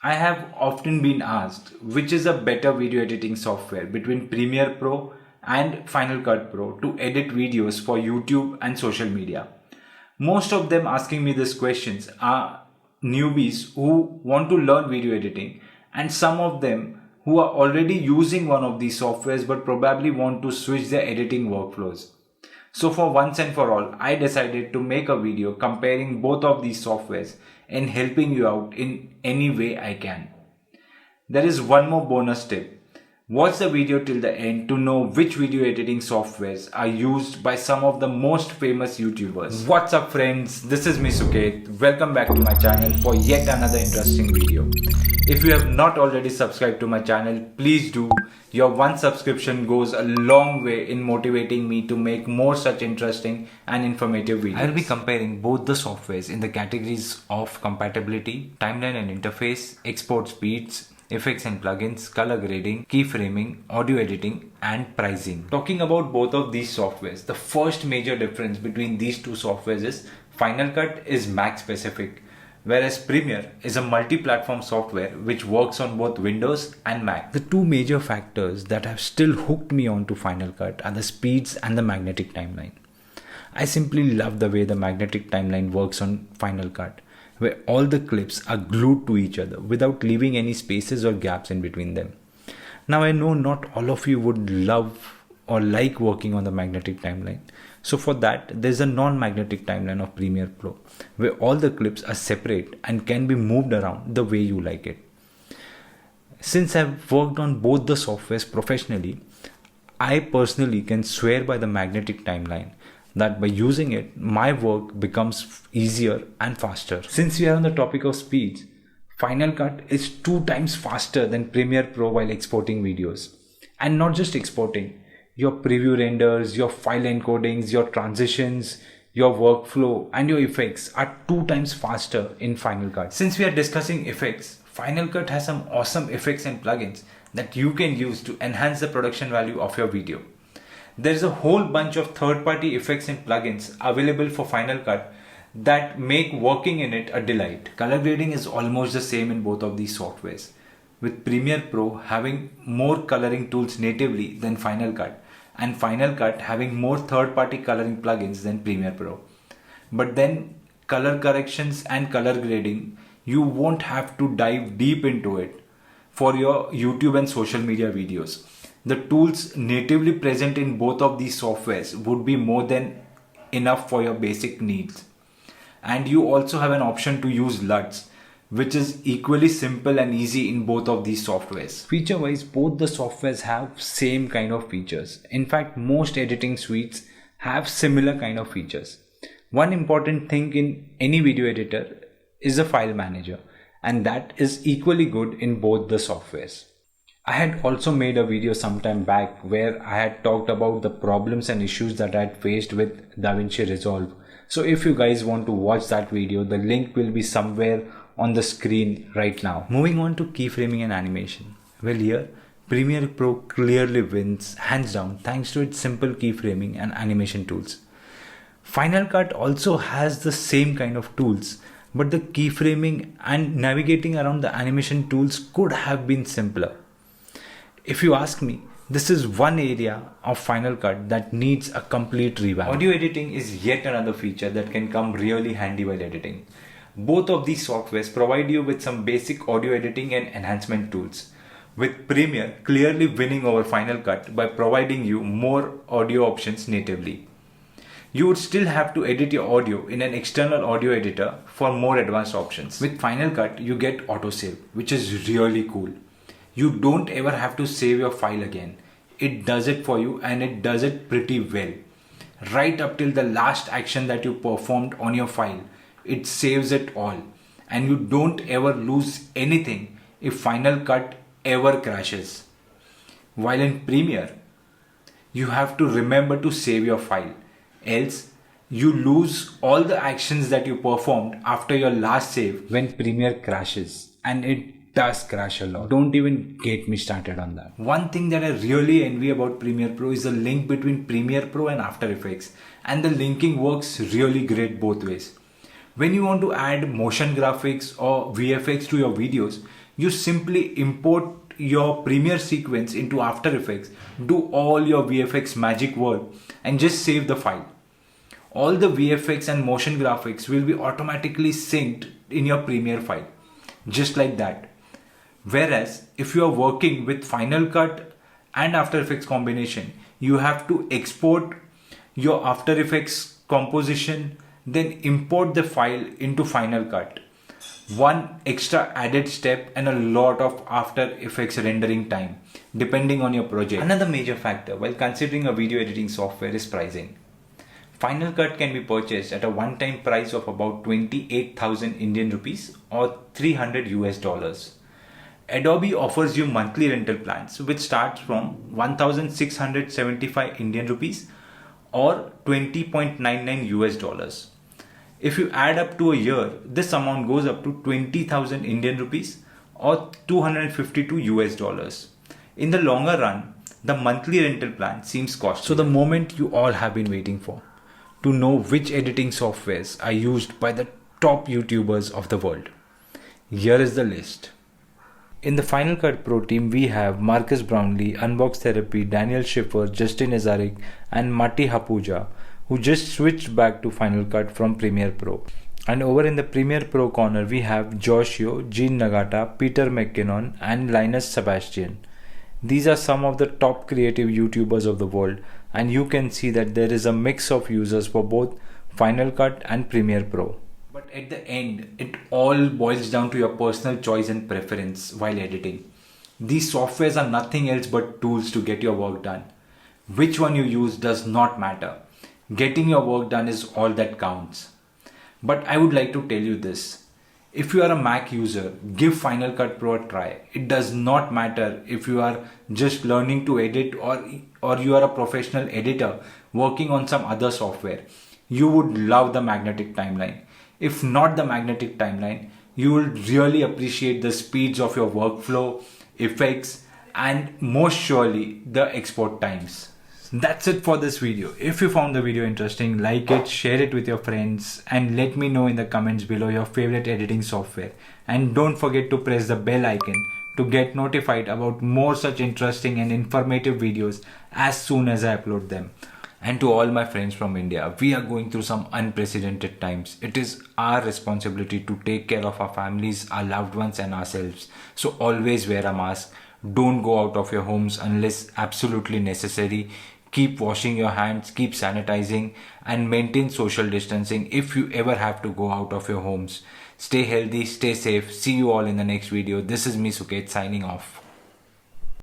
I have often been asked which is a better video editing software between Premiere Pro and Final Cut Pro to edit videos for YouTube and social media. Most of them asking me these questions are newbies who want to learn video editing, and some of them who are already using one of these softwares but probably want to switch their editing workflows. So for once and for all, I decided to make a video comparing both of these softwares and helping you out in any way I can. There is one more bonus tip. Watch the video till the end to know which video editing softwares are used by some of the most famous YouTubers. What's up friends, this is me Suket. Welcome back to my channel for yet another interesting video. If you have not already subscribed to my channel, please do. Your one subscription goes a long way in motivating me to make more such interesting and informative videos. I will be comparing both the softwares in the categories of compatibility, timeline and interface, export speeds, effects and plugins, color grading, keyframing, audio editing and pricing. Talking about both of these softwares, the first major difference between these two softwares is Final Cut is Mac specific, whereas Premiere is a multi-platform software which works on both Windows and Mac. The two major factors that have still hooked me onto Final Cut are the speeds and the magnetic timeline. I simply love the way the magnetic timeline works on Final Cut, where all the clips are glued to each other without leaving any spaces or gaps in between them. Now I know not all of you would love or like working on the magnetic timeline. So for that, there's a non-magnetic timeline of Premiere Pro, where all the clips are separate and can be moved around the way you like it. Since I've worked on both the softwares professionally, I personally can swear by the magnetic timeline that by using it, my work becomes easier and faster. Since we are on the topic of speeds, Final Cut is 2 times faster than Premiere Pro while exporting videos. And not just exporting, your preview renders, your file encodings, your transitions, your workflow and your effects are 2 times faster in Final Cut. Since we are discussing effects, Final Cut has some awesome effects and plugins that you can use to enhance the production value of your video. There's a whole bunch of third-party effects and plugins available for Final Cut that make working in it a delight. Color grading is almost the same in both of these softwares, with Premiere Pro having more coloring tools natively than Final Cut, and Final Cut having more third-party coloring plugins than Premiere Pro. But then color corrections and color grading, you won't have to dive deep into it for your YouTube and social media videos. The tools natively present in both of these softwares would be more than enough for your basic needs. And you also have an option to use LUTs, which is equally simple and easy in both of these softwares. Feature-wise, both the softwares have same kind of features. In fact, most editing suites have similar kind of features. One important thing in any video editor is a file manager, and that is equally good in both the softwares. I had also made a video sometime back where I had talked about the problems and issues that I had faced with DaVinci Resolve. So if you guys want to watch that video, the link will be somewhere on the screen right now. Moving on to keyframing and animation. Well, here Premiere Pro clearly wins hands down thanks to its simple keyframing and animation tools. Final Cut also has the same kind of tools, but the keyframing and navigating around the animation tools could have been simpler. If you ask me, this is one area of Final Cut that needs a complete revamp. Audio editing is yet another feature that can come really handy while editing. Both of these softwares provide you with some basic audio editing and enhancement tools, with Premiere clearly winning over Final Cut by providing you more audio options natively. You would still have to edit your audio in an external audio editor for more advanced options. With Final Cut, you get autosave, which is really cool. You don't ever have to save your file again. It does it for you, and it does it pretty well. Right up till the last action that you performed on your file, it saves it all. And you don't ever lose anything if Final Cut ever crashes. While in Premiere, you have to remember to save your file. Else, you lose all the actions that you performed after your last save when Premiere crashes. And it does crash a lot. Don't even get me started on that. One thing that I really envy about Premiere Pro is the link between Premiere Pro and After Effects, and the linking works really great both ways. When you want to add motion graphics or VFX to your videos, You simply import your Premiere sequence into After Effects, do all your VFX magic work, and just save the file. All the VFX and motion graphics will be automatically synced in your Premiere file, just like that. Whereas if you are working with Final Cut and After Effects combination, you have to export your After Effects composition, then import the file into Final Cut. One extra added step and a lot of After Effects rendering time, depending on your project. Another major factor while considering a video editing software is pricing. Final Cut can be purchased at a one-time price of about 28,000 Indian rupees or 300 US dollars. Adobe offers you monthly rental plans which starts from 1,675 Indian rupees or 20.99 US dollars. If you add up to a year, this amount goes up to 20,000 Indian rupees or 252 US dollars. In the longer run, the monthly rental plan seems costly. So the moment you all have been waiting for, to know which editing softwares are used by the top YouTubers of the world. Here is the list. In the Final Cut Pro team, we have Marcus Brownlee, Unbox Therapy, Daniel Schiffer, Justin Ezarik, and Matti Hapuja, who just switched back to Final Cut from Premiere Pro. And over in the Premiere Pro corner, we have Joshio, Gene Nagata, Peter McKinnon, and Linus Sebastian. These are some of the top creative YouTubers of the world, and you can see that there is a mix of users for both Final Cut and Premiere Pro. But at the end, it all boils down to your personal choice and preference while editing. These softwares are nothing else but tools to get your work done. Which one you use does not matter. Getting your work done is all that counts. But I would like to tell you this. If you are a Mac user, give Final Cut Pro a try. It does not matter if you are just learning to edit or you are a professional editor working on some other software. You would love the magnetic timeline. If not the magnetic timeline, you will really appreciate the speeds of your workflow, effects, and most surely the export times. That's it for this video. If you found the video interesting, like it, share it with your friends, and let me know in the comments below your favorite editing software. And don't forget to press the bell icon to get notified about more such interesting and informative videos as soon as I upload them. And to all my friends from India, we are going through some unprecedented times. It is our responsibility to take care of our families, our loved ones, and ourselves. So always wear a mask. Don't go out of your homes unless absolutely necessary. Keep washing your hands, keep sanitizing, and maintain social distancing if you ever have to go out of your homes. Stay healthy, stay safe. See you all in the next video. This is me, Suket, signing off.